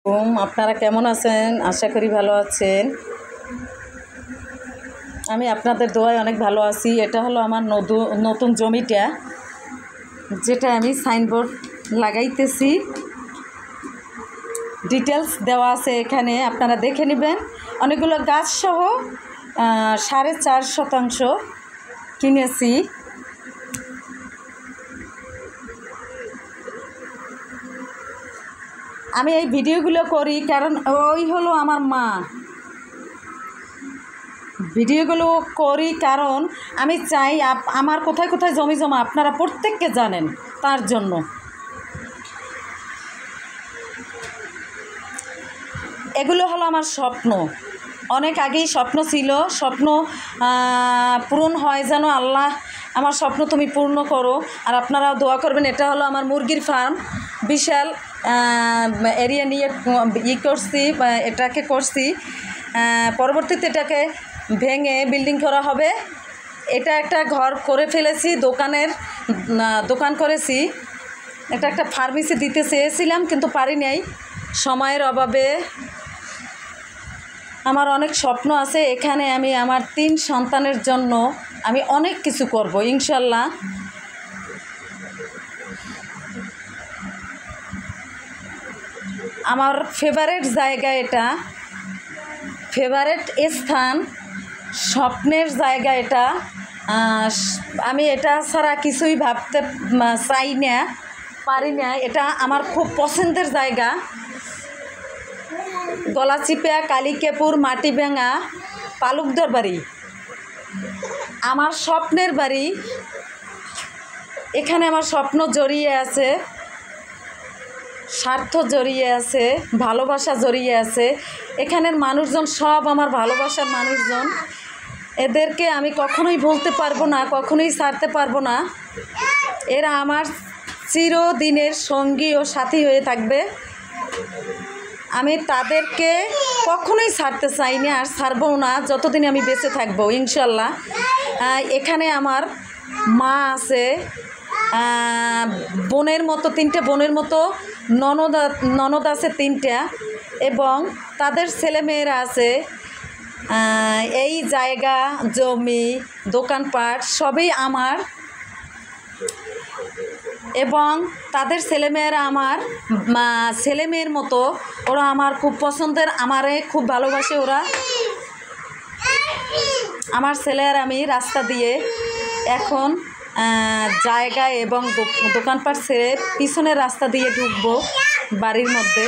আপনারা কেমন আছেন? আশা করি ভালো আছেন। আমি আপনাদের দোয়ায় অনেক ভালো আছি। এটা হলো আমার নতুন জমিটা, যেটা আমি সাইনবোর্ড লাগাইতেছি। ডিটেলস দেওয়া আছে এখানে, আপনারা দেখে নেবেন। অনেকগুলো গাছ সহ 4.5 শতাংশ কিনেছি। আমি এই ভিডিওগুলো করি কারণ ওই হলো আমার মা। ভিডিওগুলো করি কারণ আমি চাই আমার কোথায় কোথায় জমি জমা আপনারা প্রত্যেককে জানেন, তার জন্য। এগুলো হলো আমার স্বপ্ন, অনেক আগেই স্বপ্ন ছিল। স্বপ্ন পূরণ হয় যেন। আল্লাহ আমার স্বপ্ন তুমি পূর্ণ করো, আর আপনারাও দোয়া করবেন। এটা হলো আমার মুরগির ফার্ম, বিশাল এরিয়া নিয়ে করছি, এটাকে করছি। পরবর্তীতে এটাকে ভেঙে বিল্ডিং করা হবে। এটা একটা ঘর করে ফেলেছি, দোকান করেছি। এটা একটা ফার্মেসি দিতে চেয়েছিলাম কিন্তু পারি নাই সময়ের অভাবে। আমার অনেক স্বপ্ন আছে এখানে। আমি আমার 3 সন্তানের জন্য আমি অনেক কিছু করব ইনশাল্লাহ। আমার ফেভারিট জায়গা, এটা ফেভারিট স্থান, স্বপ্নের জায়গা এটা। আমি এটা ছাড়া কিছুই ভাবতে চাই না, পারি না। এটা আমার খুব পছন্দের জায়গা। গলাচিপা, কালিকাপুর, মাটিভাঙা, পালুকদার বাড়ি আমার স্বপ্নের বাড়ি। এখানে আমার স্বপ্ন জড়িয়ে আছে, স্বার্থ জড়িয়ে আছে, ভালোবাসা জড়িয়ে আছে। এখানের মানুষজন সব আমার ভালোবাসার মানুষজন। এদেরকে আমি কখনোই ভুলতে পারবো না, কখনোই ছাড়তে পারবো না। এরা আমার চিরদিনের সঙ্গী ও সাথী হয়ে থাকবে। আমি তাদেরকে কখনোই ছাড়তে চাই না, আর ছাড়বও না যতদিন আমি বেঁচে থাকবো ইনশাল্লাহ। এখানে আমার মা আছে, বোনের মতো 3টে বোনের মতো ননদ আছে 3টা, এবং তাদের ছেলেমেয়েরা আছে। এই জায়গা, জমি, দোকানপাট সবই আমার, এবং তাদের ছেলেমেয়েরা আমার ছেলেমেয়ের মতো। ওরা আমার খুব পছন্দের, আমারে খুব ভালোবাসে ওরা। আমার ছেলে আর আমি রাস্তা দিয়ে এখন জায়গা এবং দোকানপাট ছেড়ে পিছনের রাস্তা দিয়ে ঢুকবো বাড়ির মধ্যে।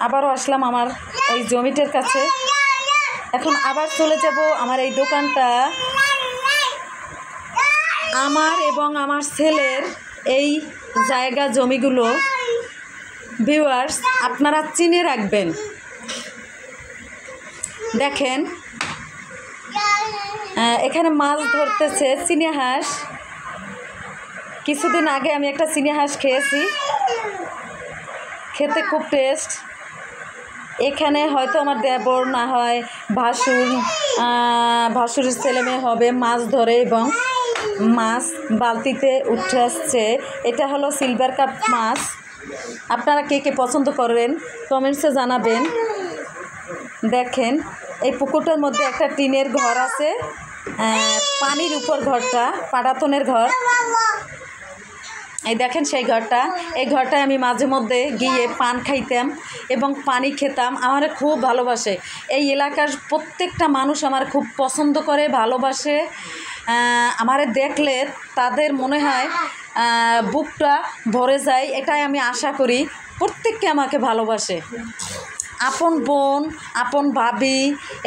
আবারও আসলাম আমার ওই জমিটার কাছে। এখন আবার চলে যাব আমার এই দোকানটা। আমার এবং আমার ছেলের এই জায়গা জমিগুলো ভিউয়ার্স আপনারা চিনে রাখবেন। দেখেন এখানে মাছ ধরতেছে চীনা হাঁস। কিছুদিন আগে আমি একটা চীনা হাঁস খেয়েছি, খেতে খুব টেস্ট। এখানে হয়তো আমার দেবর, না হয় ভাসুরের ছেলেমেয়ে হবে, মাছ ধরে এবং মাছ বালতিতে উঠে আসছে। এটা হলো সিলভার কাপ মাছ। আপনারা কে কে পছন্দ করেন কমেন্টসে জানাবেন। দেখেন এই পুকুরটার মধ্যে একটা টিনের ঘর আছে, পানির উপর ঘরটা, পাটাতনের ঘর। এই দেখেন সেই ঘরটা। এই ঘরটায় আমি মাঝে মধ্যে গিয়ে পান খাইতাম এবং পানি খেতাম। আমার খুব ভালোবাসে। এই এলাকার প্রত্যেকটা মানুষ আমার খুব পছন্দ করে, ভালোবাসে। আমারে দেখলে তাদের মনে হয় বুকটা ভরে যায়, এটাই আমি আশা করি। প্রত্যেককে আমাকে ভালোবাসে, আপন বোন, আপন ভাবি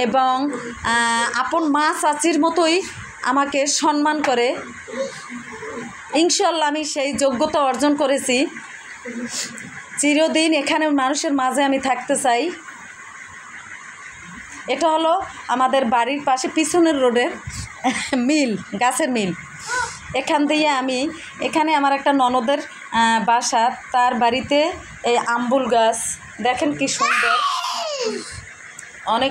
এবং আপন মা চাচির মতোই আমাকে সম্মান করে। ইনশাল্লাহ আমি সেই যোগ্যতা অর্জন করেছি। চিরদিন এখানে মানুষের মাঝে আমি থাকতে চাই। এটা হলো আমাদের বাড়ির পাশে পিছনের রোডের মিল, গাছের মিল। এখান দিয়ে এখানে আমার একটা ননদের বাসা, তার বাড়িতে এই আম্বুল গাছ দেখেন কি সুন্দর। অনেক